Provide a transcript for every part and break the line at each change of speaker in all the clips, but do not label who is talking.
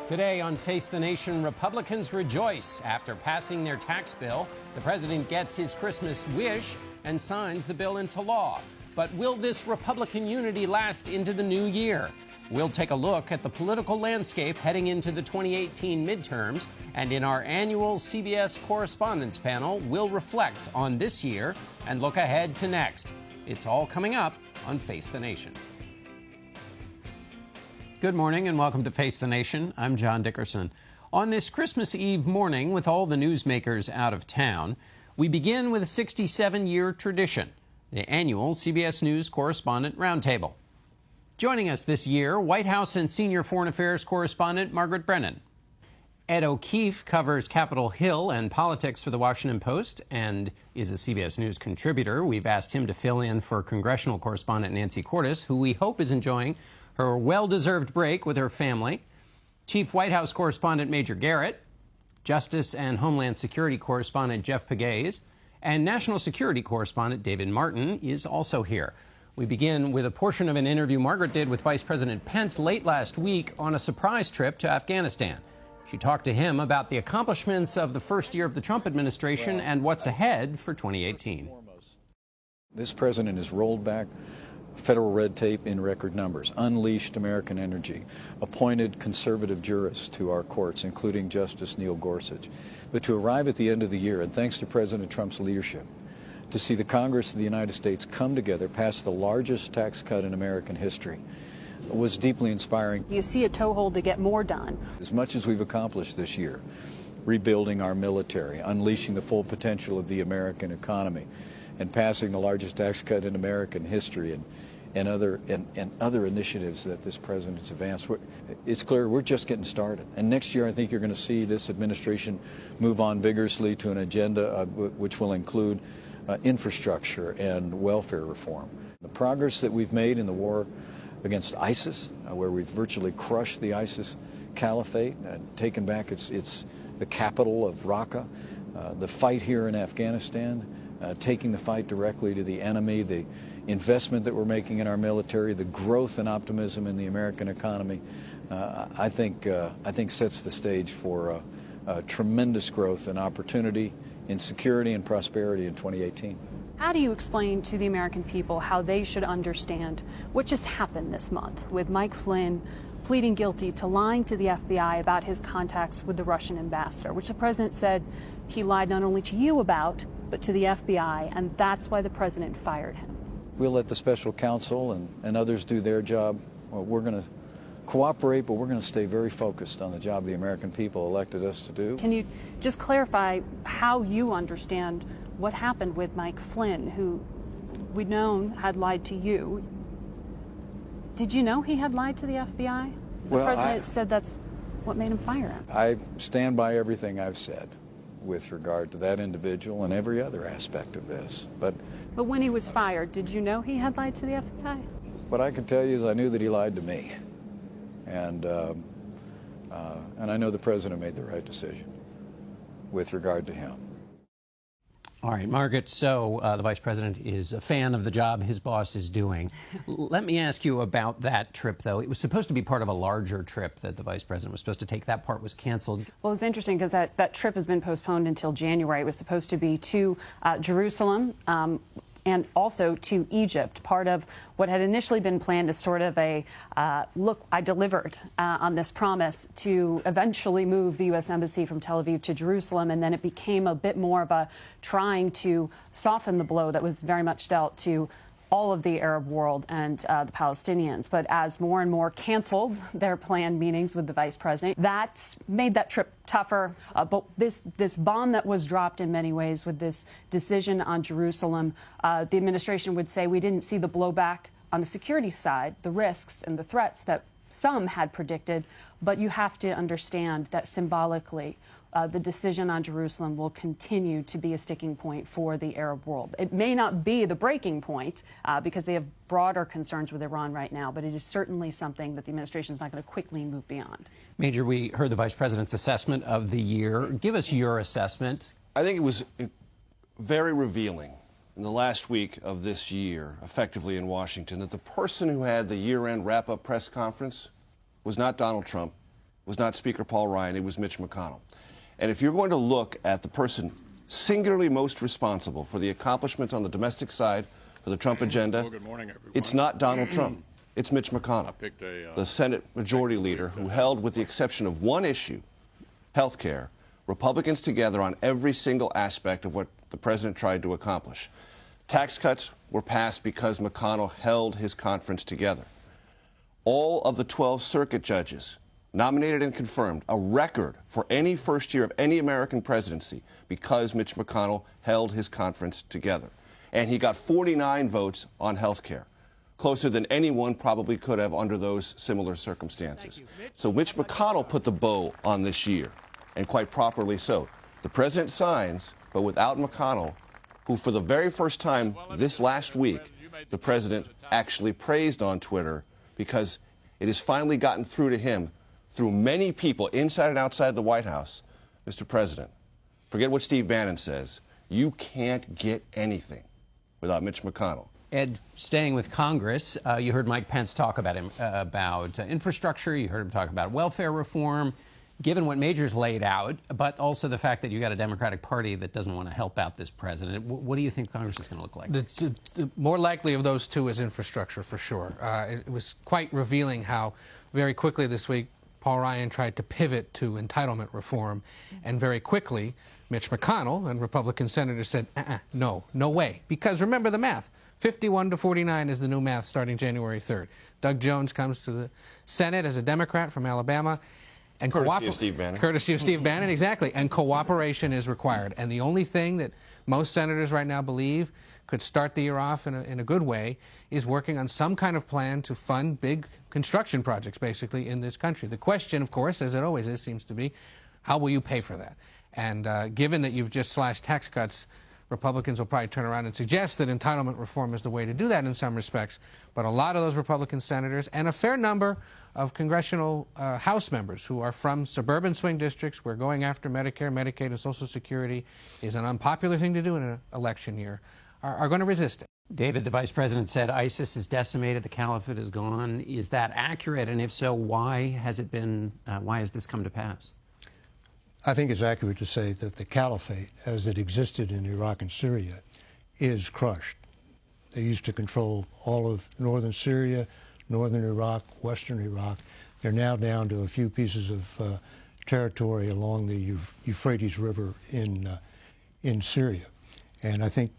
Today on Face the Nation, Republicans rejoice after passing their tax bill. The president gets his Christmas wish and signs the bill into law. But will this Republican unity last into the new year? We'll take a look at the political landscape heading into the 2018 midterms. And in our annual CBS Correspondents Panel, we'll reflect on this year and look ahead to next. It's all coming up on Face the Nation. Good morning and welcome to Face the Nation. I'm John Dickerson. On this Christmas Eve morning, with all the newsmakers out of town, we begin with a 67-year tradition, the annual CBS News Correspondent Roundtable. Joining us this year, White House and senior foreign affairs correspondent Margaret Brennan. Ed O'Keefe covers Capitol Hill and politics for the Washington Post and is a CBS News contributor. We've asked him to fill in for congressional correspondent Nancy Cordes, who we hope is enjoying her well-deserved break with her family. Chief White House correspondent Major Garrett, Justice and Homeland Security correspondent Jeff Pegues, and National Security correspondent David Martin is also here. We begin with a portion of an interview Margaret did with Vice President Pence late last week on a surprise trip to Afghanistan. She talked to him about the accomplishments of the first year of the Trump administration and what's ahead for 2018.
This president has rolled back federal red tape in record numbers, unleashed American energy, appointed conservative jurists to our courts, including Justice Neil Gorsuch. But to arrive at the end of the year, and thanks to President Trump's leadership, to see the Congress of the United States come together, pass the largest tax cut in American history, was deeply inspiring.
You see a toehold to get more done.
As much as we've accomplished this year, rebuilding our military, unleashing the full potential of the American economy, and passing the largest tax cut in American history, and other initiatives that this president's advanced, it's clear we're just getting started. And next year, I think you're going to see this administration move on vigorously to an agenda which will include infrastructure and welfare reform. The progress that we've made in the war against ISIS, where we've virtually crushed the ISIS caliphate and taken back the capital of Raqqa, the fight here in Afghanistan, taking the fight directly to the enemy, the investment that we're making in our military, the growth and optimism in the American economy, I think sets the stage for tremendous growth and opportunity in security and prosperity in 2018.
How do you explain to the American people how they should understand what just happened this month with Mike Flynn pleading guilty to lying to the FBI about his contacts with the Russian ambassador, which the president said he lied not only to you about, but to the FBI, and that's why the president fired him?
We'll let the special counsel and others do their job. We're going to cooperate, but we're going to stay very focused on the job the American people elected us to do.
Can you just clarify how you understand what happened with Mike Flynn, who we'd known had lied to you? Did you know he had lied to the FBI? The president said that's what made him fire him.
I stand by everything I've said with regard to that individual and every other aspect of this. But
when he was fired, did you know he had lied to the FBI?
What I can tell you is I knew that he lied to me. And I know the president made the right decision with regard to him.
All right, Margaret, so the vice president is a fan of the job his boss is doing. Let me ask you about that trip, though. It was supposed to be part of a larger trip that the vice president was supposed to take. That part was canceled.
Well, it's interesting because that trip has been postponed until January. It was supposed to be to Jerusalem and also to Egypt, part of what had initially been planned as sort of a, look, I delivered on this promise to eventually move the U.S. Embassy from Tel Aviv to Jerusalem, and then it became a bit more of a trying to soften the blow that was very much dealt to all of the Arab world and the Palestinians. But as more and more canceled their planned meetings with the vice president, that made that trip tougher. But this bomb that was dropped in many ways with this decision on Jerusalem, the administration would say we didn't see the blowback on the security side, the risks and the threats that some had predicted. But you have to understand that symbolically, the decision on Jerusalem will continue to be a sticking point for the Arab world. It may not be the breaking point because they have broader concerns with Iran right now, but it is certainly something that the administration is not going to quickly move beyond.
Major, we heard the vice president's assessment of the year. Give us your assessment.
I think it was very revealing in the last week of this year, effectively in Washington, that the person who had the year-end wrap-up press conference was not Donald Trump, was not Speaker Paul Ryan, it was Mitch McConnell. And if you're going to look at the person singularly most responsible for the accomplishments on the domestic side for the Trump agenda,
Well, good morning, everyone.
it's not Donald Trump. It's Mitch McConnell, the Senate Majority Leader, who held, with the exception of one issue, health care, Republicans together on every single aspect of what the president tried to accomplish. Tax cuts were passed because McConnell held his conference together. All of the 12 circuit judges nominated and confirmed, a record for any first year of any American presidency, because Mitch McConnell held his conference together. And he got 49 votes on health care, closer than anyone probably could have under those similar circumstances. So Mitch McConnell put the bow on this year, and quite properly so. The president signs, but without McConnell, who for the very first time this last week, the president actually praised on Twitter, because it has finally gotten through to him through many people inside and outside the White House. Mr. President, forget what Steve Bannon says. You can't get anything without Mitch McConnell.
Ed, staying with Congress, you heard Mike Pence talk about infrastructure. You heard him talk about welfare reform, given what Majors laid out, but also the fact that you got a Democratic Party that doesn't want to help out this president. What do you think Congress is going to look like?
The more likely of those two is infrastructure, for sure. It was quite revealing how very quickly this week Paul Ryan tried to pivot to entitlement reform, and very quickly Mitch McConnell and Republican senators said, no way. Because remember the math. 51 to 49 is the new math starting January 3rd. Doug Jones comes to the Senate as a Democrat from Alabama. And
courtesy of Steve Bannon.
Courtesy of Steve Bannon, exactly. And cooperation is required. And the only thing that most senators right now believe could start the year off in a good way is working on some kind of plan to fund big construction projects, basically, in this country. The question, of course, as it always is, seems to be, how will you pay for that? And given that you've just slashed tax cuts, Republicans will probably turn around and suggest that entitlement reform is the way to do that in some respects. But a lot of those Republican senators and a fair number of congressional House members who are from suburban swing districts where going after Medicare, Medicaid, and Social Security is an unpopular thing to do in an election year are going to resist it.
David, the vice president said ISIS is decimated, the caliphate is gone. Is that accurate? And if so, why has this come to pass?
I think it's accurate to say that the caliphate, as it existed in Iraq and Syria, is crushed. They used to control all of northern Syria, northern Iraq, western Iraq. They're now down to a few pieces of territory along the Euphrates River in Syria. And I think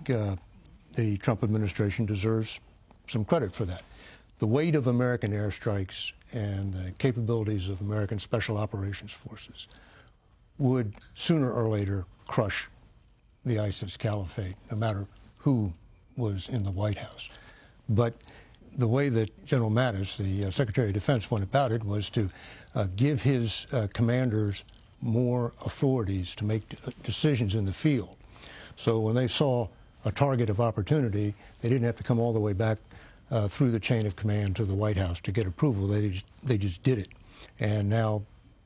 the Trump administration deserves some credit for that. The weight of American airstrikes and the capabilities of American Special Operations Forces would sooner or later crush the ISIS caliphate, no matter who was in the White House. But the way that General Mattis, the Secretary of Defense, went about it was to give his commanders more authorities to make decisions in the field. So when they saw a target of opportunity, they didn't have to come all the way back through the chain of command to the White House to get approval. They just did it. And now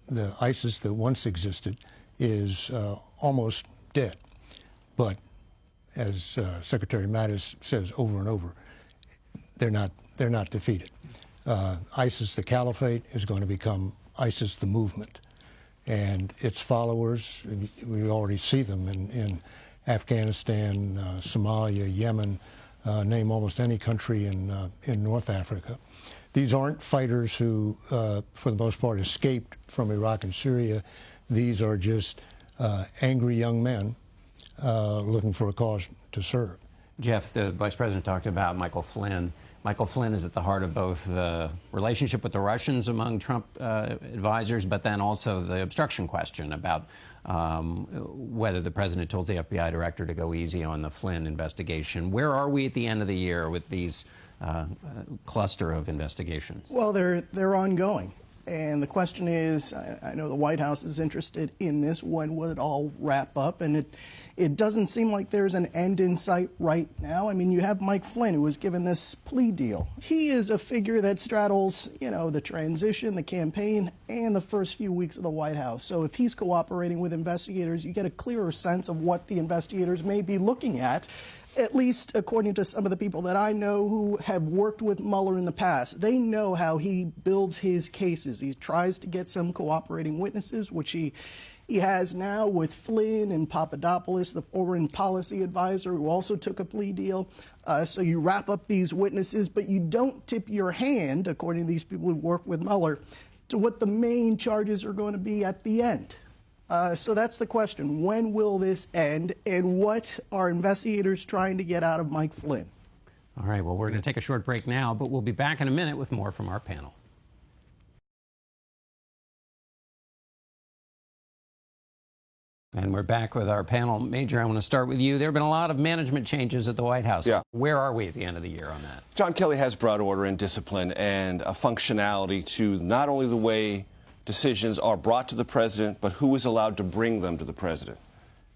the ISIS that once existed is almost dead. But as Secretary Mattis says over and over, they're not defeated. ISIS, the caliphate, is going to become ISIS, the movement. And its followers, we already see them in Afghanistan, Somalia, Yemen, name almost any country in North Africa. These aren't fighters who, for the most part, escaped from Iraq and Syria. These are just angry young men looking for a cause to serve.
Jeff, the vice president talked about Michael Flynn. Michael Flynn is at the heart of both the relationship with the Russians among Trump advisors, but then also the obstruction question about whether the president told the FBI director to go easy on the Flynn investigation. Where are we at the end of the year with these cluster of investigations?
Well, they're ongoing. And the question is, I know the White House is interested in this. When will it all wrap up? And it doesn't seem like there's an end in sight right now. I mean, you have Mike Flynn, who was given this plea deal. He is a figure that straddles, the transition, the campaign, and the first few weeks of the White House. So if he's cooperating with investigators, you get a clearer sense of what the investigators may be looking at. at least according to some of the people that I know who have worked with Mueller in the past, they know how he builds his cases. He tries to get some cooperating witnesses, which he has now with Flynn and Papadopoulos, the foreign policy advisor, who also took a plea deal. So you wrap up these witnesses, but you don't tip your hand, according to these people who work with Mueller, to what the main charges are going to be at the end. So that's the question. When will this end, and what are investigators trying to get out of Mike Flynn?
All right, well, we're going to take a short break now, but we'll be back in a minute with more from our panel. And we're back with our panel. Major, I want to start with you. There have been a lot of management changes at the White House.
Yeah.
Where are we at the end of the year on that?
John Kelly has brought order and discipline and a functionality to not only the way decisions are brought to the president, but who is allowed to bring them to the president.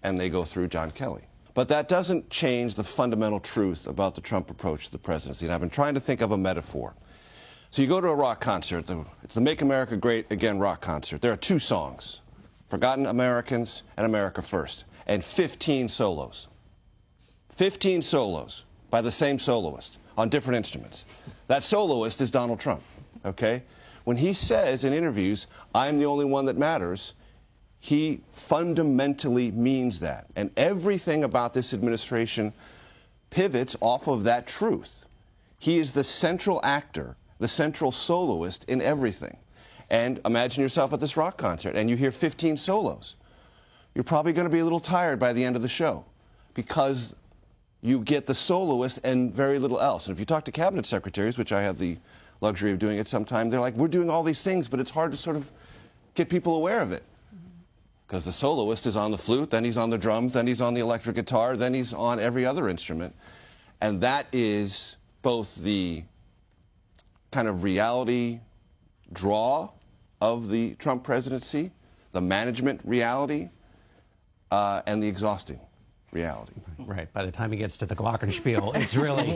And they go through John Kelly. But that doesn't change the fundamental truth about the Trump approach to the presidency. And I've been trying to think of a metaphor. So you go to a rock concert. It's the Make America Great Again rock concert. There are two songs, Forgotten Americans and America First, and 15 solos. 15 solos by the same soloist on different instruments. That soloist is Donald Trump, okay? When he says in interviews, I'm the only one that matters, he fundamentally means that. And everything about this administration pivots off of that truth. He is the central actor, the central soloist in everything. And imagine yourself at this rock concert and you hear 15 solos. You're probably going to be a little tired by the end of the show because you get the soloist and very little else. And if you talk to cabinet secretaries, which I have the luxury of doing it sometime, they're like, we're doing all these things, but it's hard to sort of get people aware of it. Because the soloist is on the flute, then he's on the drums, then he's on the electric guitar, then he's on every other instrument. And that is both the kind of reality draw of the Trump presidency, the management reality, and the exhausting reality.
Right. By the time he gets to the glockenspiel, it's really...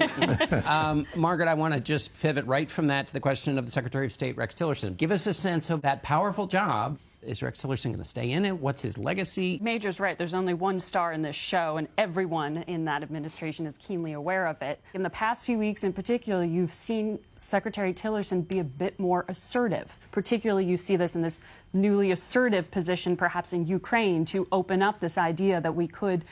Margaret, I want to just pivot right from that to the question of the Secretary of State, Rex Tillerson. Give us a sense of that powerful job. Is Rex Tillerson going to stay in it? What's his legacy?
Major's right. There's only one star in this show, and everyone in that administration is keenly aware of it. In the past few weeks in particular, you've seen Secretary Tillerson be a bit more assertive. Particularly, you see this in this newly assertive position, perhaps in Ukraine, to open up this idea that we could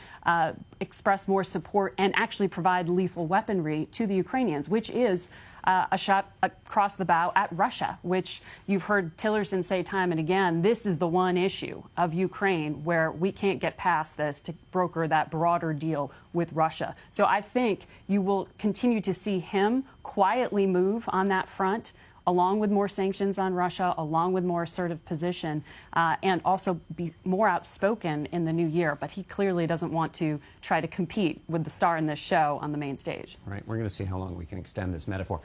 express more support and actually provide lethal weaponry to the Ukrainians, which is a shot across the bow at Russia, which you've heard Tillerson say time and again, this is the one issue of Ukraine where we can't get past this to broker that broader deal with Russia. So I think you will continue to see him quietly move on that front, along with more sanctions on Russia, along with more assertive position, and also be more outspoken in the new year. But he clearly doesn't want to try to compete with the star in this show on the main stage.
All right, we're going to see how long we can extend this metaphor.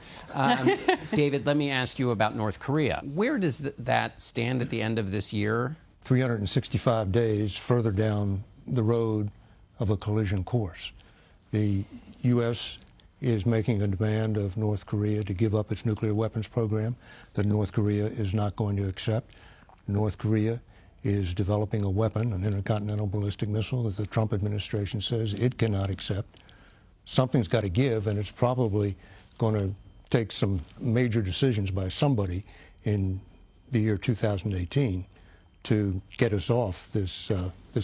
David, let me ask you about North Korea. Where does that stand at the end of this year?
365 days further down the road of a collision course. The U.S. is making a demand of North Korea to give up its nuclear weapons program that North Korea is not going to accept. North Korea is developing a weapon, an intercontinental ballistic missile, that the Trump administration says it cannot accept. Something's got to give, and it's probably going to take some major decisions by somebody in the year 2018 to get us off this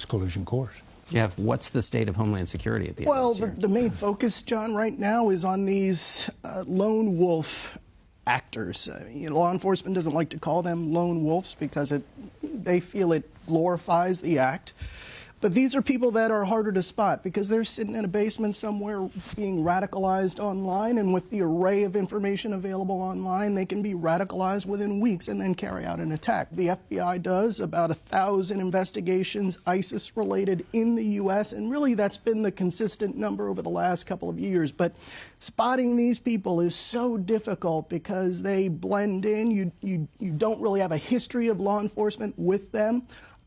collision course.
Jeff, what's the state of Homeland Security at the end of this year?
Well, the main focus, John, right now is on these lone wolf actors. Law enforcement doesn't like to call them lone wolves because they feel it glorifies the act. But these are people that are harder to spot because they're sitting in a basement somewhere being radicalized online, and with the array of information available online, they can be radicalized within weeks and then carry out an attack. The FBI does about 1,000 investigations, ISIS-related, in the U.S., and really that's been the consistent number over the last couple of years. But spotting these people is so difficult because they blend in. You don't really have a history of law enforcement with them.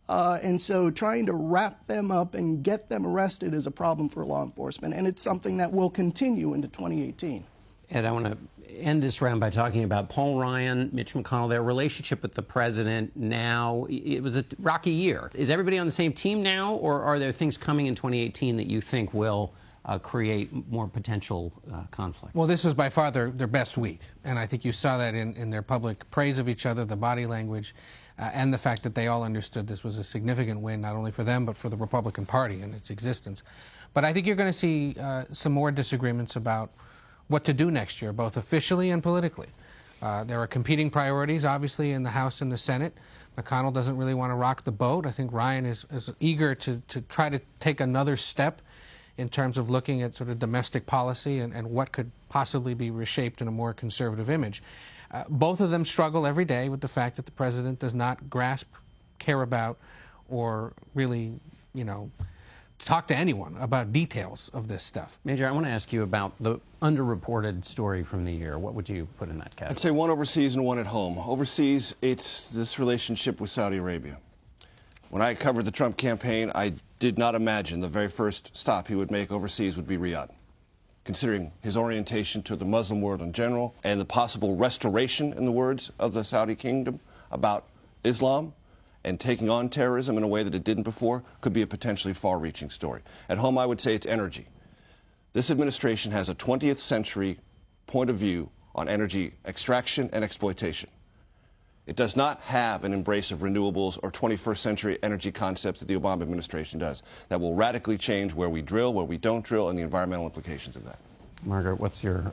And so trying to wrap them up and get them arrested is a problem for law enforcement, and it's something that will continue into 2018.
Ed, I want to end this round by talking about Paul Ryan, Mitch McConnell, their relationship with the president now. It was a rocky year. Is everybody on the same team now, or are there things coming in 2018 that you think will create more potential conflict?
Well, this was by far their best week, and I think you saw that in their public praise of each other, the body language, and the fact that they all understood this was a significant win, not only for them, but for the Republican Party and its existence. But I think you're going to see some more disagreements about what to do next year, both officially and politically. There are competing priorities, obviously, in the House and the Senate. McConnell doesn't really want to rock the boat. I think Ryan is eager to try to take another step in terms of looking at sort of domestic policy and what could possibly be reshaped in a more conservative image. Both of them struggle every day with the fact that the president does not grasp, care about, or really, talk to anyone about details of this stuff.
Major, I want to ask you about the underreported story from the year. What would you put in that category?
I'd say one overseas and one at home. Overseas, it's this relationship with Saudi Arabia. When I covered the Trump campaign, I did not imagine the very first stop he would make overseas would be Riyadh, considering his orientation to the Muslim world in general and the possible restoration, in the words of the Saudi kingdom, about Islam and taking on terrorism in a way that it didn't before could be a potentially far-reaching story. At home, I would say it's energy. This administration has a 20th century point of view on energy extraction and exploitation. It does not have an embrace of renewables or 21st century energy concepts that the Obama administration does. That will radically change where we drill, where we don't drill, and the environmental implications of that.
Margaret, what's your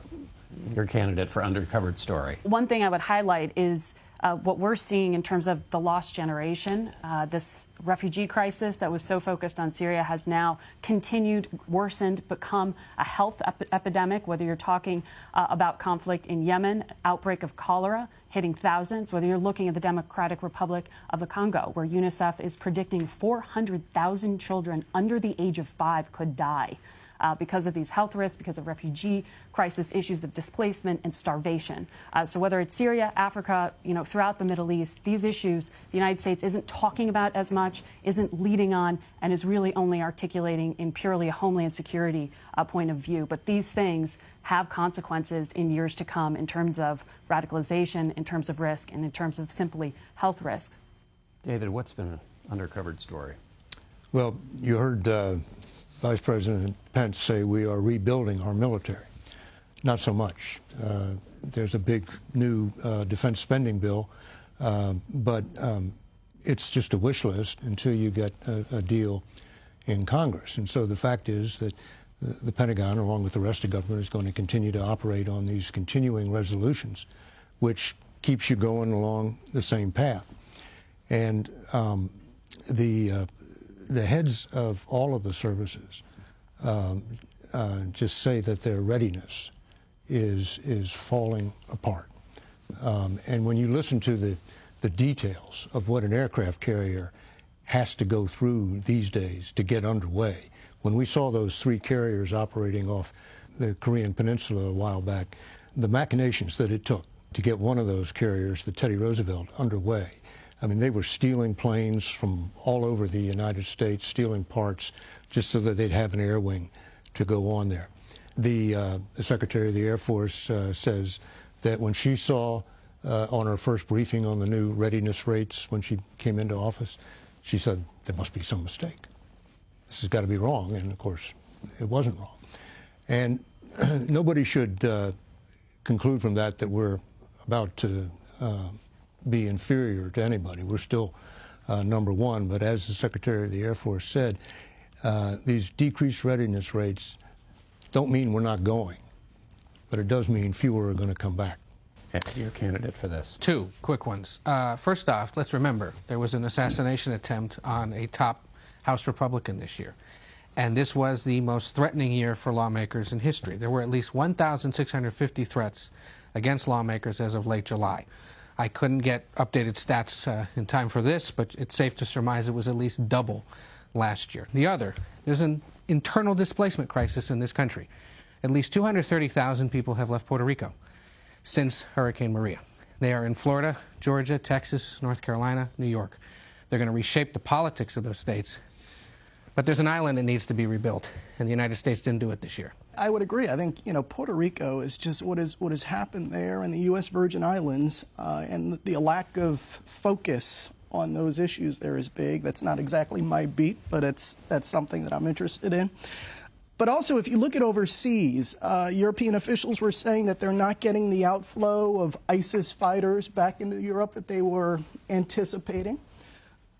candidate for undercovered story?
One thing I would highlight is what we're seeing in terms of the lost generation. This refugee crisis that was so focused on Syria has now continued, worsened, become a health epidemic, whether you're talking about conflict in Yemen, outbreak of cholera hitting thousands, whether you're looking at the Democratic Republic of the Congo, where UNICEF is predicting 400,000 children under the age of 5 could die because of these health risks, because of refugee crisis, issues of displacement and starvation. So whether it's Syria, Africa, throughout the Middle East, these issues the United States isn't talking about as much, isn't leading on, and is really only articulating in purely a homeland security point of view. But these things have consequences in years to come in terms of radicalization, in terms of risk, and in terms of simply health risk.
David, what's been an undercovered story?
Well, you heard Vice President Pence say we are rebuilding our military. Not so much. There's a big new defense spending bill, but it's just a wish list until you get a deal in Congress. And so the fact is that the Pentagon, along with the rest of government, is going to continue to operate on these continuing resolutions, which keeps you going along the same path. And the heads of all of the services just say that their readiness is falling apart. And when you listen to the details of what an aircraft carrier has to go through these days to get underway, when we saw those 3 carriers operating off the Korean Peninsula a while back, the machinations that it took to get one of those carriers, the Teddy Roosevelt, underway. I mean, they were stealing planes from all over the United States, stealing parts, just so that they'd have an air wing to go on there. The Secretary of the Air Force says that when she saw on her first briefing on the new readiness rates when she came into office, she said, there must be some mistake. This has got to be wrong, and of course, it wasn't wrong. And nobody should conclude from that we're about to be inferior to anybody. We're still number 1, but as the Secretary of the Air Force said, these decreased readiness rates don't mean we're not going, but it does mean fewer are going to come back.
Your candidate for this.
2 quick ones. First off, let's remember there was an assassination attempt on a top House Republican this year. And this was the most threatening year for lawmakers in history. There were at least 1,650 threats against lawmakers as of late July. I couldn't get updated stats in time for this, but it's safe to surmise it was at least double last year. The other, there's an internal displacement crisis in this country. At least 230,000 people have left Puerto Rico since Hurricane Maria. They are in Florida, Georgia, Texas, North Carolina, New York. They're going to reshape the politics of those states. But there's an island that needs to be rebuilt, and the United States didn't do it this year.
I would agree. I think, Puerto Rico is just what has happened there in the U.S. Virgin Islands, and the lack of focus on those issues there is big. That's not exactly my beat, but that's something that I'm interested in. But also, if you look at overseas, European officials were saying that they're not getting the outflow of ISIS fighters back into Europe that they were anticipating.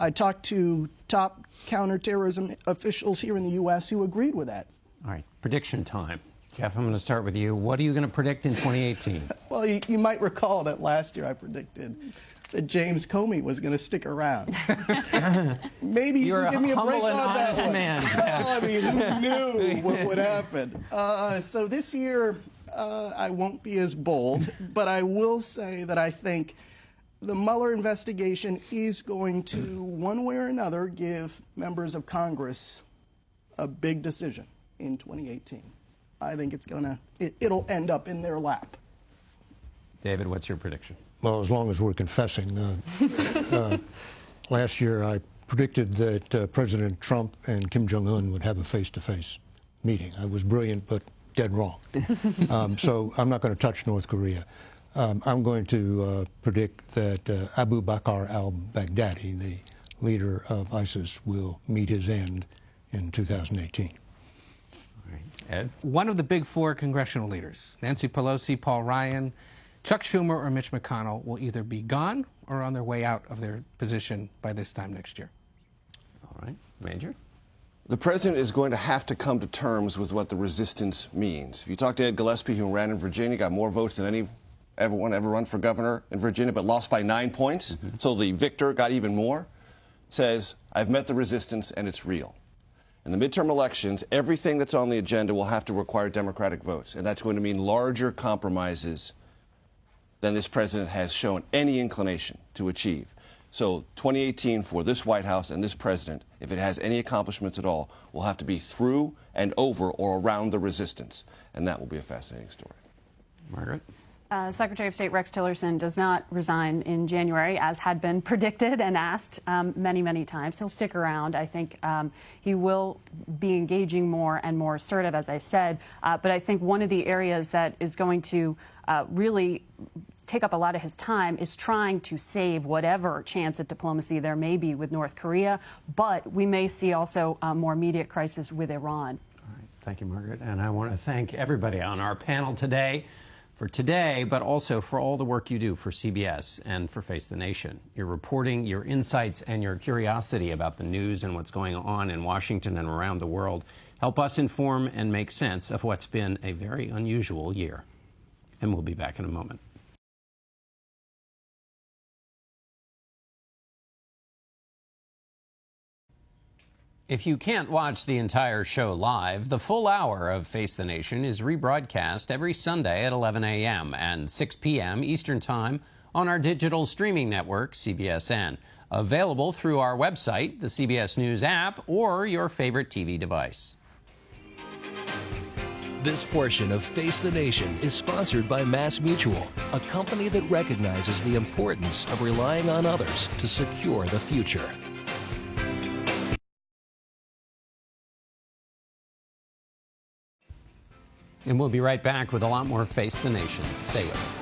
I talked to top counterterrorism officials here in the U.S. who agreed with that.
All right, prediction time. Jeff, I'm going to start with you. What are you going to predict in 2018?
Well, you might recall that last year I predicted that James Comey was going to stick around. Maybe you can give me a break on that one.
Man,
well, I mean, who knew what would happen? So this year, I won't be as bold, but I will say that I think the Mueller investigation is going to, one way or another, give members of Congress a big decision in 2018. I think it'll end up in their lap.
David, what's your prediction?
Well, as long as we're confessing. Last year, I predicted that President Trump and Kim Jong-un would have a face-to-face meeting. I was brilliant, but dead wrong. So I'm not going to touch North Korea. I'm going to predict that Abu Bakr al-Baghdadi, the leader of ISIS, will meet his end in 2018.
All right. Ed?
One of the big four congressional leaders, Nancy Pelosi, Paul Ryan, Chuck Schumer, or Mitch McConnell, will either be gone or on their way out of their position by this time next year.
All right. Major?
The president is going to have to come to terms with what the resistance means. If you talk to Ed Gillespie, who ran in Virginia, got more votes than everyone ever run for governor in Virginia, but lost by 9 points, so the victor got even more, says, I've met the resistance and it's real. In the midterm elections, everything that's on the agenda will have to require Democratic votes, and that's going to mean larger compromises than this president has shown any inclination to achieve. So 2018 for this White House and this president, if it has any accomplishments at all, will have to be through and over or around the resistance, and that will be a fascinating story.
Margaret?
Secretary of State Rex Tillerson does not resign in January, as had been predicted and asked many, many times. He'll stick around. I think he will be engaging more and more assertive, as I said. But I think one of the areas that is going to really take up a lot of his time is trying to save whatever chance at diplomacy there may be with North Korea. But we may see also a more immediate crisis with Iran.
All right. Thank you, Margaret. And I want to thank everybody on our panel today. For today, but also for all the work you do for CBS and for Face the Nation. Your reporting, your insights, and your curiosity about the news and what's going on in Washington and around the world help us inform and make sense of what's been a very unusual year. And we'll be back in a moment. If you can't watch the entire show live, the full hour of Face the Nation is rebroadcast every Sunday at 11 a.m. and 6 p.m. Eastern Time on our digital streaming network, CBSN. Available through our website, the CBS News app, or your favorite TV device.
This portion of Face the Nation is sponsored by MassMutual, a company that recognizes the importance of relying on others to secure the future.
And we'll be right back with a lot more Face the Nation. Stay with us.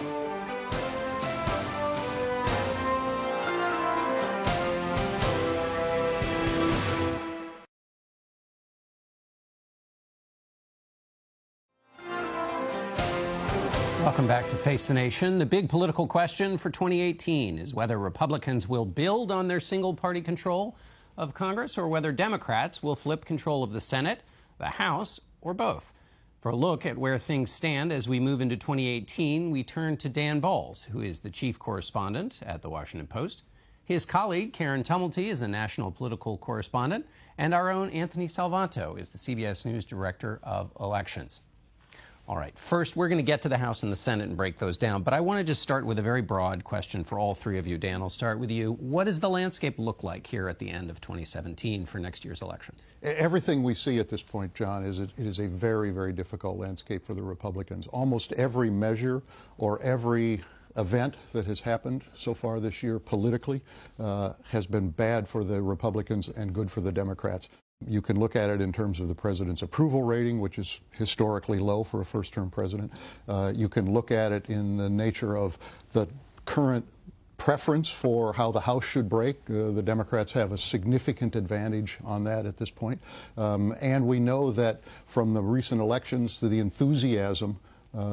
Welcome back to Face the Nation. The big political question for 2018 is whether Republicans will build on their single-party control of Congress or whether Democrats will flip control of the Senate, the House, or both. For a look at where things stand as we move into 2018, we turn to Dan Balls, who is the chief correspondent at The Washington Post. His colleague, Karen Tumulty, is a national political correspondent, and our own Anthony Salvanto is the CBS News Director of Elections. All right, first, we're going to get to the House and the Senate and break those down, but I want to just start with a very broad question for all three of you. Dan, I'll start with you. What does the landscape look like here at the end of 2017 for next year's elections?
Everything we see at this point, John, is it is a very, very difficult landscape for the Republicans. Almost every measure or every event that has happened so far this year politically has been bad for the Republicans and good for the Democrats. You can look at it in terms of the president's approval rating, which is historically low for a first-term president. You can look at it in the nature of the current preference for how the House should break. The Democrats have a significant advantage on that at this point. And we know that from the recent elections, the enthusiasm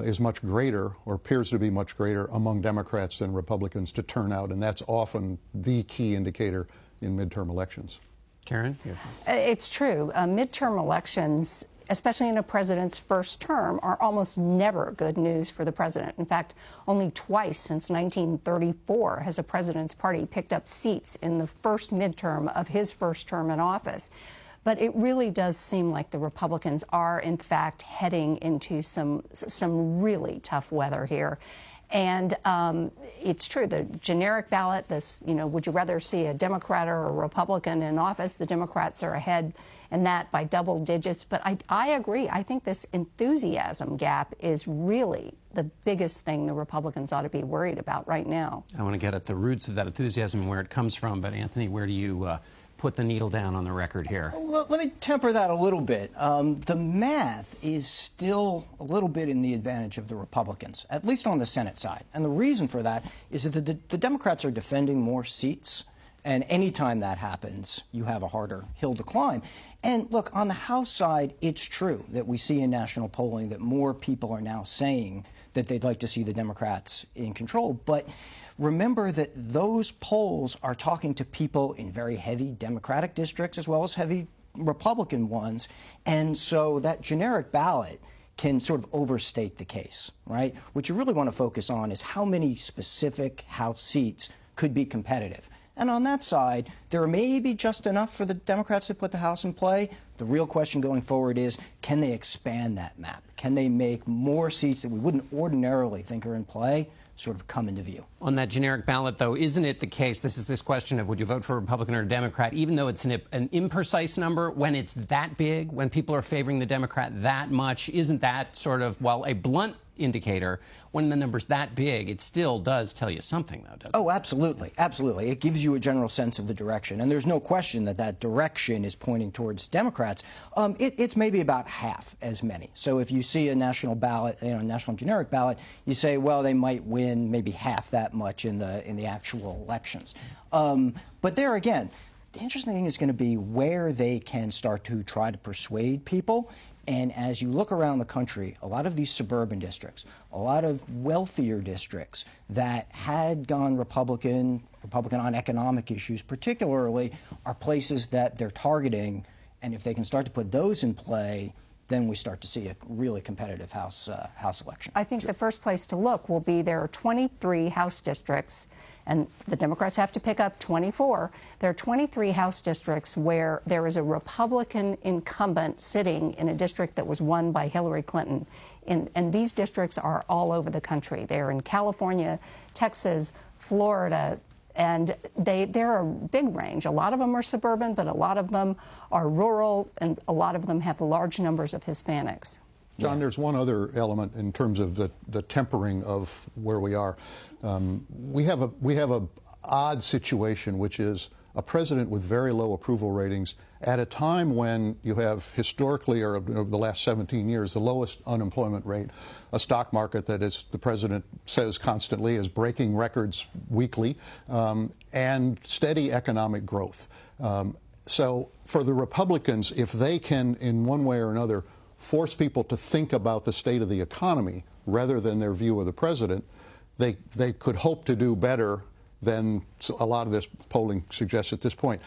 is much greater, or appears to be much greater, among Democrats than Republicans to turn out, and that's often the key indicator in midterm elections.
Karen?
It's true. Midterm elections, especially in a president's first term, are almost never good news for the president. In fact, only twice since 1934 has a president's party picked up seats in the first midterm of his first term in office. But it really does seem like the Republicans are, in fact, heading into some really tough weather here. And it's true, the generic ballot, would you rather see a Democrat or a Republican in office? The Democrats are ahead in that by double digits. But I agree. I think this enthusiasm gap is really the biggest thing the Republicans ought to be worried about right now.
I want to get at the roots of that enthusiasm and where it comes from. But, Anthony, where do you put the needle down on the record here?
Well, let me temper that a little bit. The math is still a little bit in the advantage of the Republicans, at least on the Senate side. And the reason for that is that the Democrats are defending more seats, and anytime that happens, you have a harder hill to climb. And look, on the House side, it's true that we see in national polling that more people are now saying that they'd like to see the Democrats in control. But remember that those polls are talking to people in very heavy Democratic districts as well as heavy Republican ones. And so that generic ballot can sort of overstate the case, right? What you really want to focus on is how many specific House seats could be competitive. And on that side, there may be just enough for the Democrats to put the House in play. The real question going forward is, can they expand that map? Can they make more seats that we wouldn't ordinarily think are in play sort of come into view?
On that generic ballot, though, isn't it the case, this question of would you vote for a Republican or a Democrat, even though it's an imprecise number, when it's that big, when people are favoring the Democrat that much, isn't that sort of, well, a blunt indicator? When the number's that big, it still does tell you something, though, doesn't it?
Oh, absolutely. Absolutely. It gives you a general sense of the direction. And there's no question that that direction is pointing towards Democrats. It's maybe about half as many. So if you see a national ballot, national generic ballot, you say, well, they might win maybe half that much in the actual elections. But there again, the interesting thing is going to be where they can start to try to persuade people. And as you look around the country, a lot of these suburban districts, a lot of wealthier districts that had gone Republican on economic issues particularly, are places that they're targeting. And if they can start to put those in play, then we start to see a really competitive House election.
I think the first place to look will be there are 23 House districts, and the Democrats have to pick up 24. There are 23 House districts where there is a Republican incumbent sitting in a district that was won by Hillary Clinton. And these districts are all over the country. They're in California, Texas, Florida, and they're a big range. A lot of them are suburban, but a lot of them are rural, and a lot of them have large numbers of Hispanics.
John, there's one other element in terms of the tempering of where we are. We have a odd situation, which is a president with very low approval ratings at a time when you have historically, or over the last 17 years, the lowest unemployment rate, a stock market that, as the president says constantly, is breaking records weekly, and steady economic growth. So for the Republicans, if they can, in one way or another, force people to think about the state of the economy rather than their view of the president, they could hope to do better than a lot of this polling suggests at this point.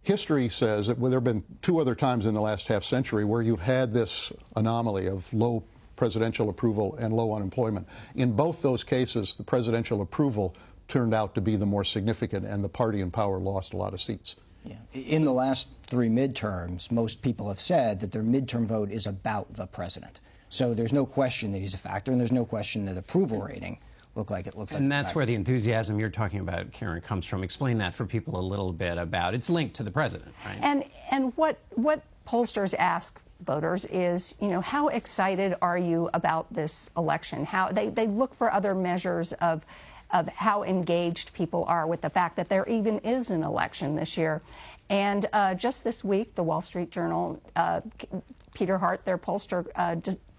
History says that there have been two other times in the last half century where you've had this anomaly of low presidential approval and low unemployment. In both those cases, the presidential approval turned out to be the more significant, and the party in power lost a lot of seats.
Yeah. In the last three midterms, most people have said that their midterm vote is about the president. So there's no question that he's a factor, and there's no question that approval rating looks like.
And that's where the enthusiasm you're talking about, Karen, comes from. Explain that for people a little bit about. It's linked to the president, right?
And what pollsters ask voters is, how excited are you about this election? How they look for other measures of how engaged people are with the fact that there even is an election this year. And just this week, the Wall Street Journal, Peter Hart, their pollster,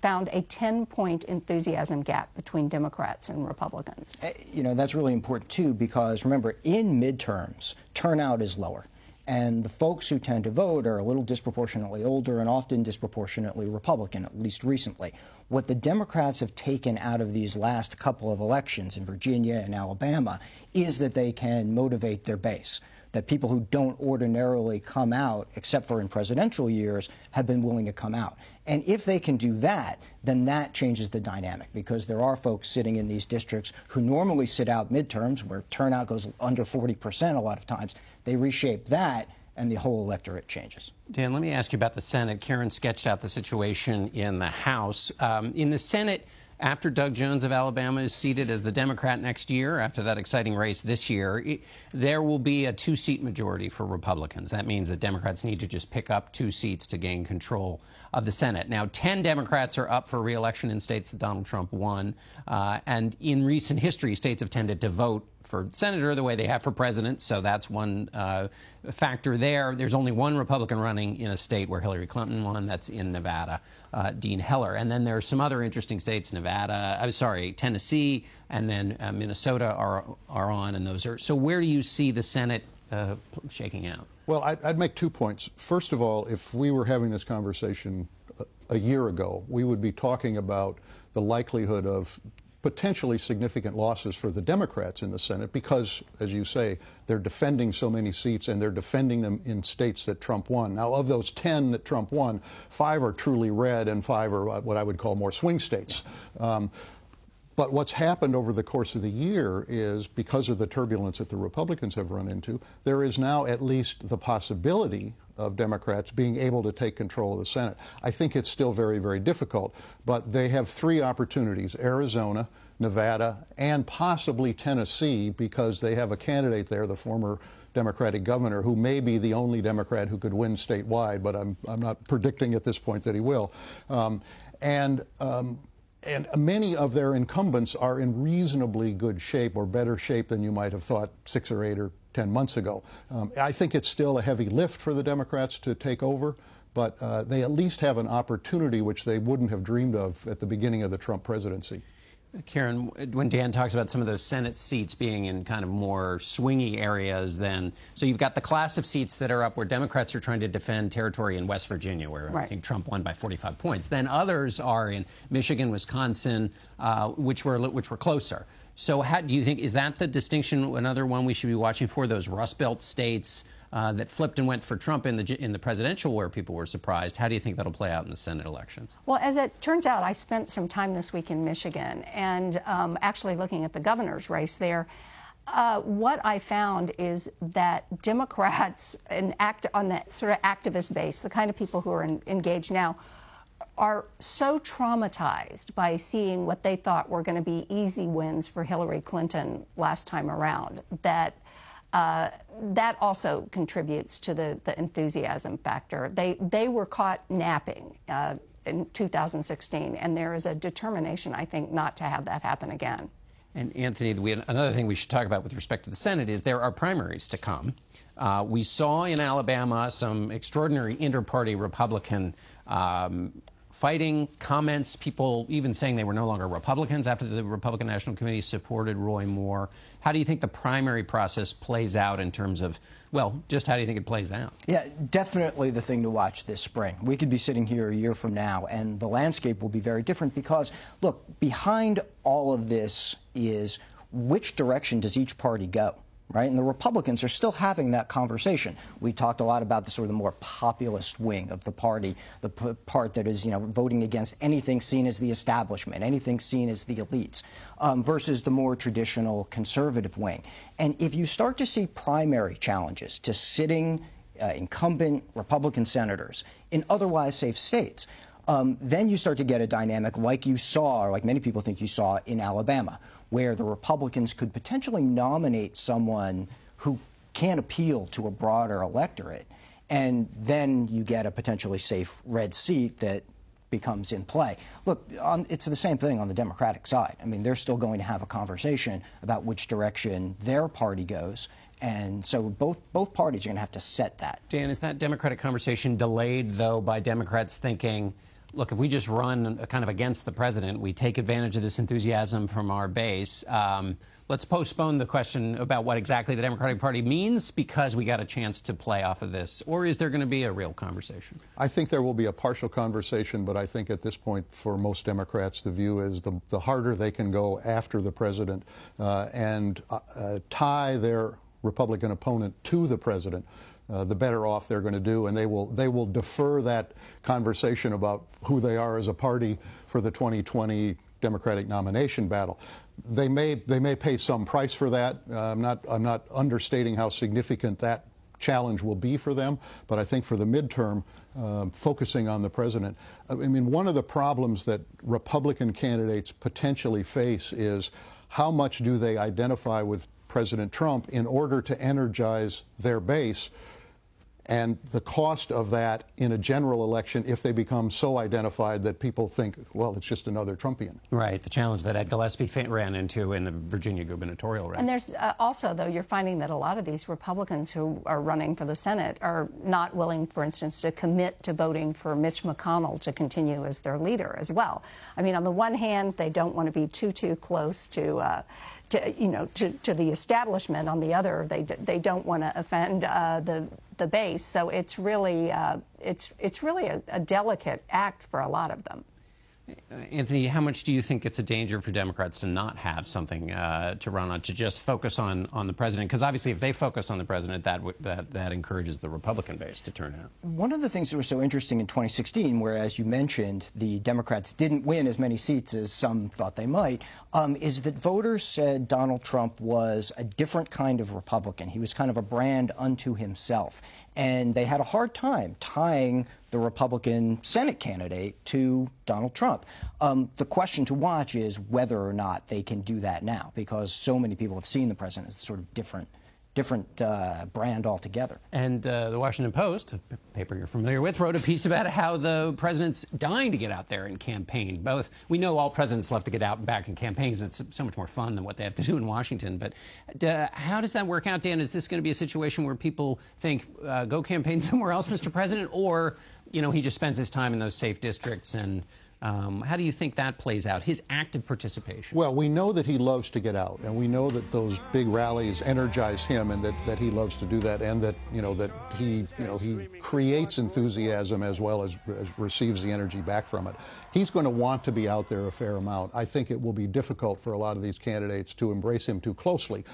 found a 10-point enthusiasm gap between Democrats and Republicans.
You know, that's really important, too, because remember, in midterms, turnout is lower. And the folks who tend to vote are a little disproportionately older and often disproportionately Republican, at least recently. What the Democrats have taken out of these last couple of elections in Virginia and Alabama is that they can motivate their base, that people who don't ordinarily come out, except for in presidential years, have been willing to come out. And if they can do that, then that changes the dynamic, because there are folks sitting in these districts who normally sit out midterms, where turnout goes under 40% a lot of times. They reshape that, and the whole electorate changes.
Dan, let me ask you about the Senate. Karen sketched out the situation in the House. In the Senate, after Doug Jones of Alabama is seated as the Democrat next year, after that exciting race this year, there will be a two-seat majority for Republicans. That means that Democrats need to just pick up 2 seats to gain control of the Senate. Now, 10 Democrats are up for re-election in states that Donald Trump won. And in recent history, states have tended to vote for senator the way they have for president, so that's one factor there. There's only one Republican running in a state where Hillary Clinton won. That's in Nevada, Dean Heller. And then there are some other interesting states, Tennessee, and then Minnesota are on, and those are. So where do you see the Senate shaking out?
Well, I'd make 2 points. First of all, if we were having this conversation a year ago, we would be talking about the likelihood of potentially significant losses for the Democrats in the Senate because, as you say, they're defending so many seats and they're defending them in states that Trump won. Now, of those 10 that Trump won, 5 are truly red and 5 are what I would call more swing states. But what's happened over the course of the year is, because of the turbulence that the Republicans have run into, there is now at least the possibility of Democrats being able to take control of the Senate. I think it's still very, very difficult, but they have 3 opportunities: Arizona, Nevada, and possibly Tennessee, because they have a candidate there, the former Democratic governor, who may be the only Democrat who could win statewide, but I'm not predicting at this point that he will. And many of their incumbents are in reasonably good shape, or better shape than you might have thought 6 or 8 or 10 months ago. I think it's still a heavy lift for the Democrats to take over, but they at least have an opportunity which they wouldn't have dreamed of at the beginning of the Trump presidency.
Karen, when Dan talks about some of those Senate seats being in kind of more swingy areas, then, so you've got the class of seats that are up where Democrats are trying to defend territory in West Virginia, where I think Trump won by 45 points. Then others are in Michigan, Wisconsin, which were closer. So how do you think, is that the distinction, another one we should be watching for, those Rust Belt states that flipped and went for Trump in the presidential, where people were surprised? How do you think that'll play out in the Senate elections?
Well, as it turns out, I spent some time this week in Michigan and actually looking at the governor's race there. What I found is that Democrats on that sort of activist base, the kind of people who are engaged now, are so traumatized by seeing what they thought were going to be easy wins for Hillary Clinton last time around that that also contributes to the enthusiasm factor. They were caught napping in 2016, and there is a determination, I think, not to have that happen again.
And Anthony, another thing we should talk about with respect to the Senate is there are primaries to come. We saw in Alabama some extraordinary inter-party Republican fighting, comments, people even saying they were no longer Republicans after the Republican National Committee supported Roy Moore. How do you think the primary process plays out in terms of, well, just how do you think it plays out?
Yeah, definitely the thing to watch this spring. We could be sitting here a year from now, and the landscape will be very different because, look, behind all of this is which direction does each party go? Right? And the Republicans are still having that conversation. We talked a lot about the sort of the more populist wing of the party, the part that is, voting against anything seen as the establishment, anything seen as the elites, versus the more traditional conservative wing. And if you start to see primary challenges to sitting incumbent Republican senators in otherwise safe states, then you start to get a dynamic like you saw, or like many people think you saw in Alabama, where the Republicans could potentially nominate someone who can appeal to a broader electorate, and then you get a potentially safe red seat that becomes in play. Look, it's the same thing on the Democratic side. I mean, they're still going to have a conversation about which direction their party goes, and so both parties are going to have to set that.
Dan, is that Democratic conversation delayed, though, by Democrats thinking, look, if we just run kind of against the president, we take advantage of this enthusiasm from our base. Let's postpone the question about what exactly the Democratic Party means because we got a chance to play off of this. Or is there going to be a real conversation?
I think there will be a partial conversation, but I think at this point, for most Democrats, the view is the harder they can go after the president and tie their Republican opponent to the president, the better off they're going to do, and they will defer that conversation about who they are as a party for the 2020 Democratic nomination battle. They may pay some price for that. I'm not understating how significant that challenge will be for them, but I think for the midterm, focusing on the president. I mean, one of the problems that Republican candidates potentially face is how much do they identify with President Trump in order to energize their base, and the cost of that in a general election if they become so identified that people think, well, it's just another Trumpian.
Right, the challenge that Ed Gillespie ran into in the Virginia gubernatorial race.
And there's also, though, you're finding that a lot of these Republicans who are running for the Senate are not willing, for instance, to commit to voting for Mitch McConnell to continue as their leader as well. I mean, on the one hand, they don't want to be too close to the establishment. On the other, they don't want to offend the base. So it's really a delicate act for a lot of them.
Anthony, how much do you think it's a danger for Democrats to not have something to run on, to just focus on the president? Because obviously, if they focus on the president, that encourages the Republican base to turn out.
One of the things that was so interesting in 2016, where, as you mentioned, the Democrats didn't win as many seats as some thought they might, is that voters said Donald Trump was a different kind of Republican. He was kind of a brand unto himself. And they had a hard time tying the Republican Senate candidate to Donald Trump. The question to watch is whether or not they can do that now, because so many people have seen the president as sort of different brand altogether. And
the Washington Post, a paper you're familiar with, wrote a piece about how the president's dying to get out there and campaign. We know all presidents love to get out and back in campaigns. It's so much more fun than what they have to do in Washington. But how does that work out, Dan? Is this going to be a situation where people think, go campaign somewhere else, Mr. President, or he just spends his time in those safe districts? And how do you think that plays out, his active participation?
Well, we know that he loves to get out, and we know that those big rallies energize him, and that he loves to do that, and that that he creates enthusiasm as well as receives the energy back from it. He's going to want to be out there a fair amount. I think it will be difficult for a lot of these candidates to embrace him too closely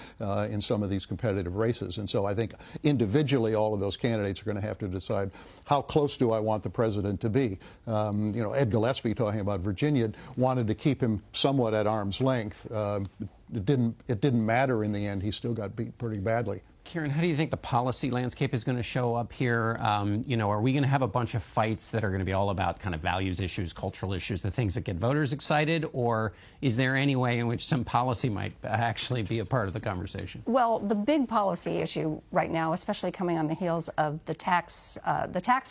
in some of these competitive races, and so I think individually all of those candidates are going to have to decide, how close do I want the president to be? Ed Gillespie, talking about Virginia, wanted to keep him somewhat at arm's length. It didn't matter in the end. He still got beat pretty badly.
Karen, how do you think the policy landscape is going to show up here? Are we going to have a bunch of fights that are going to be all about kind of values issues, cultural issues, the things that get voters excited? Or is there any way in which some policy might actually be a part of the conversation?
Well, the big policy issue right now, especially coming on the heels of the tax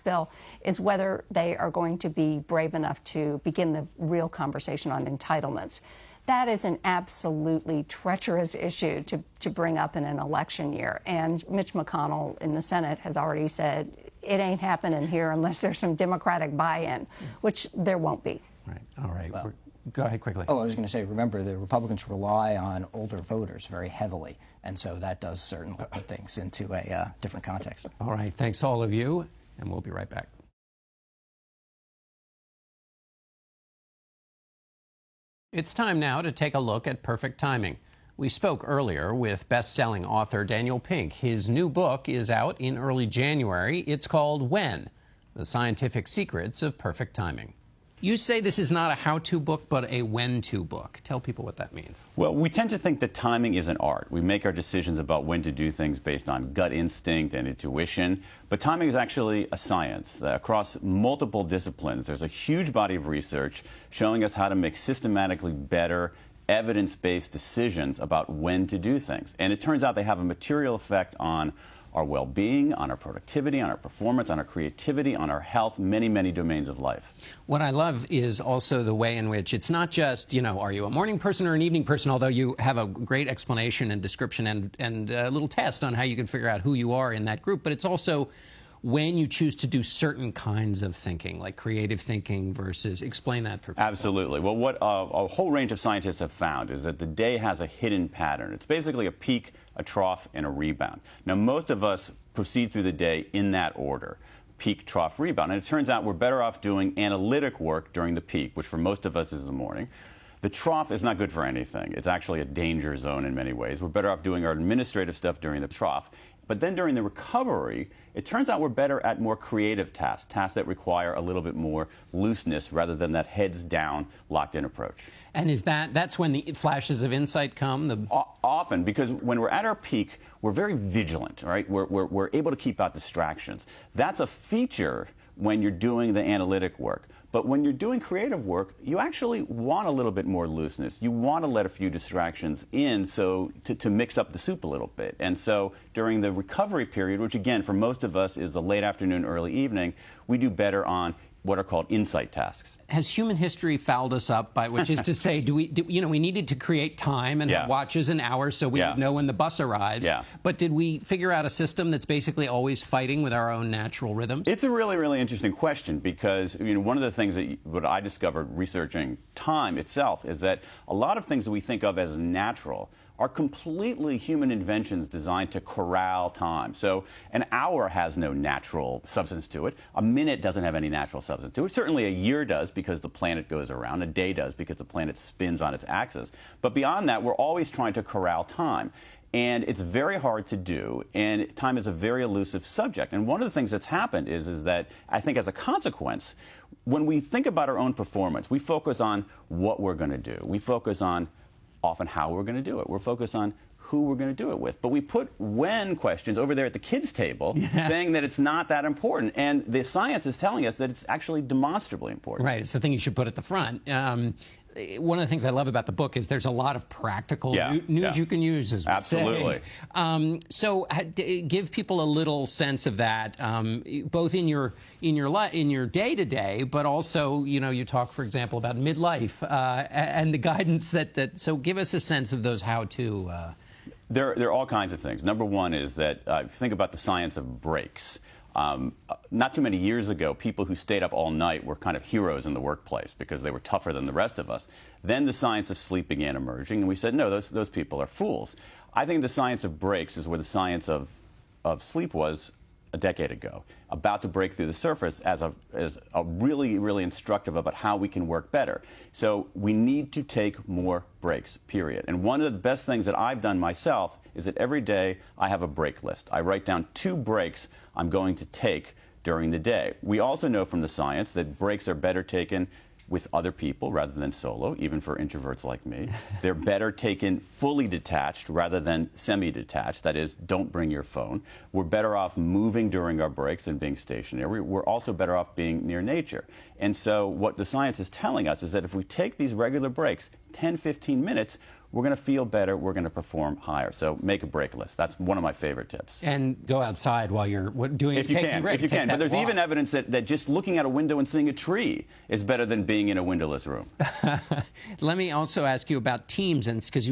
bill, is whether they are going to be brave enough to begin the real conversation on entitlements. That is an absolutely treacherous issue to bring up in an election year. And Mitch McConnell in the Senate has already said it ain't happening here unless there's some Democratic buy-in, which there won't be.
Right. All right. Well, go ahead quickly.
Oh, I was going to say, remember, the Republicans rely on older voters very heavily, and so that does certainly put things into a different context.
All right. Thanks, all of you, and we'll be right back. It's time now to take a look at Perfect Timing. We spoke earlier with best-selling author Daniel Pink. His new book is out in early January. It's called When: The Scientific Secrets of Perfect Timing. You say this is not a how-to book, but a when-to book. Tell people what that means.
Well, we tend to think that timing is an art. We make our decisions about when to do things based on gut instinct and intuition. But timing is actually a science. Across multiple disciplines, there's a huge body of research showing us how to make systematically better, evidence-based decisions about when to do things. And it turns out they have a material effect on our well-being, on our productivity, on our performance, on our creativity, on our health, many, many domains of life.
What I love is also the way in which it's not just, are you a morning person or an evening person, although you have a great explanation and description and a little test on how you can figure out who you are in that group, but it's also when you choose to do certain kinds of thinking, like creative thinking versus, explain that for people.
Absolutely. Well, what a whole range of scientists have found is that the day has a hidden pattern. It's basically a peak, a trough, and a rebound. Now, most of us proceed through the day in that order. Peak, trough, rebound. And it turns out we're better off doing analytic work during the peak, which for most of us is the morning. The trough is not good for anything. It's actually a danger zone in many ways. We're better off doing our administrative stuff during the trough. But then during the recovery, it turns out we're better at more creative tasks, tasks that require a little bit more looseness rather than that heads down, locked in approach.
And is that's when the flashes of insight come?
Often, because when we're at our peak, we're very vigilant, right? We're able to keep out distractions. That's a feature when you're doing the analytic work. But when you're doing creative work, you actually want a little bit more looseness. You want to let a few distractions in to mix up the soup a little bit. And so during the recovery period, which again for most of us is the late afternoon, early evening, we do better on what are called insight tasks.
Has human history fouled us up by, which is to say, we needed to create time and have watches and hours so we would know when the bus arrives.
Yeah.
But did we figure out a system that's basically always fighting with our own natural rhythms?
It's a really, really interesting question because one of the things what I discovered researching time itself is that a lot of things that we think of as natural are completely human inventions designed to corral time. So an hour has no natural substance to it. A minute doesn't have any natural substance to it. Certainly a year does because the planet goes around. A day does because the planet spins on its axis. But beyond that, we're always trying to corral time. And it's very hard to do, and time is a very elusive subject. And one of the things that's happened is that I think as a consequence, when we think about our own performance, we focus on what we're going to do. We focus on often how we're going to do it. We're focused on who we're going to do it with. But we put when questions over there at the kids' table saying that it's not that important. And the science is telling us that it's actually demonstrably important.
Right. It's the thing you should put at the front. One of the things I love about the book is there's a lot of practical news you can use, as we
Absolutely.
say. So give people a little sense of that, both in your day-to-day, but also, you talk, for example, about midlife and the guidance that. So give us a sense of those how-to.
There are all kinds of things. Number one is that if you think about the science of breaks. Not too many years ago, people who stayed up all night were kind of heroes in the workplace because they were tougher than the rest of us. Then the science of sleep began emerging, and we said, no, those people are fools. I think the science of breaks is where the science of sleep was a decade ago, about to break through the surface as a really, really instructive about how we can work better. So we need to take more breaks, period. And one of the best things that I've done myself is that every day I have a break list. I write down 2 breaks I'm going to take during the day. We also know from the science that breaks are better taken with other people rather than solo, even for introverts like me. They're better taken fully detached rather than semi-detached. That is, don't bring your phone. We're better off moving during our breaks than being stationary. We're also better off being near nature. And so what the science is telling us is that if we take these regular breaks, 10, 15 minutes, we're going to feel better, we're going to perform higher. So make a break list. That's one of my favorite tips.
And go outside while you're doing
if you can. But there's even evidence that just looking out a window and seeing a tree is better than being in a windowless room.
Let me also ask you about teams, and because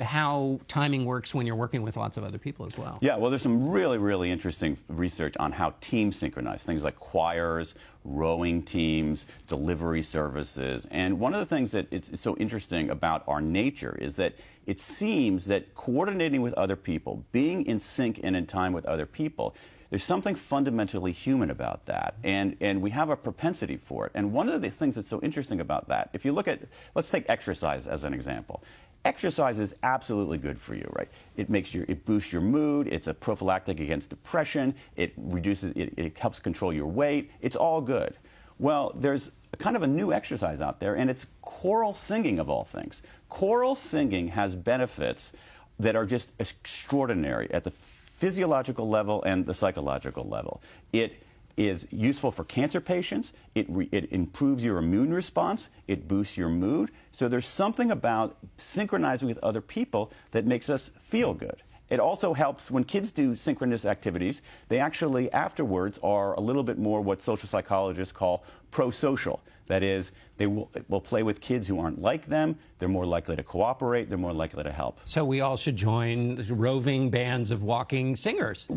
how timing works when you're working with lots of other people as well.
Yeah, well, there's some really, really interesting research on how teams synchronize, things like choirs, rowing teams, delivery services. And one of the things that it's so interesting about our nature is that it seems that coordinating with other people, being in sync and in time with other people, there's something fundamentally human about that, and we have a propensity for it. And one of the things that's so interesting about that, if you look at, let's take exercise as an example. Exercise is absolutely good for you, right? It boosts your mood. It's a prophylactic against depression. It helps control your weight. It's all good. Well, there's kind of a new exercise out there, and it's choral singing of all things. Choral singing has benefits that are just extraordinary at the physiological level and the psychological level. It is useful for cancer patients. It improves your immune response. It boosts your mood. So there's something about synchronizing with other people that makes us feel good. It also helps when kids do synchronous activities. They actually afterwards are a little bit more what social psychologists call pro-social. That is, they will play with kids who aren't like them. They're more likely to cooperate. They're more likely to help.
So we all should join roving bands of walking singers.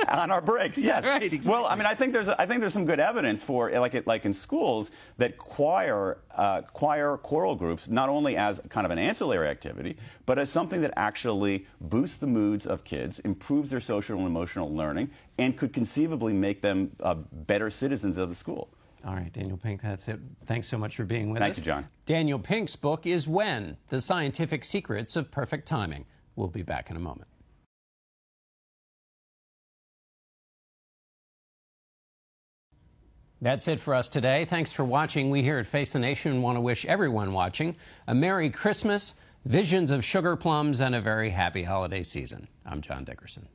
On our breaks, yes.
Right, exactly.
Well, I mean, I think there's some good evidence for, like in schools, that choral groups, not only as kind of an ancillary activity, but as something that actually boosts the moods of kids, improves their social and emotional learning, and could conceivably make them better citizens of the school.
All right, Daniel Pink, that's it. Thanks so much for being with us.
Thank you, John.
Daniel Pink's book is When: The Scientific Secrets of Perfect Timing. We'll be back in a moment. That's it for us today. Thanks for watching. We here at Face the Nation want to wish everyone watching a Merry Christmas, visions of sugar plums, and a very happy holiday season. I'm John Dickerson.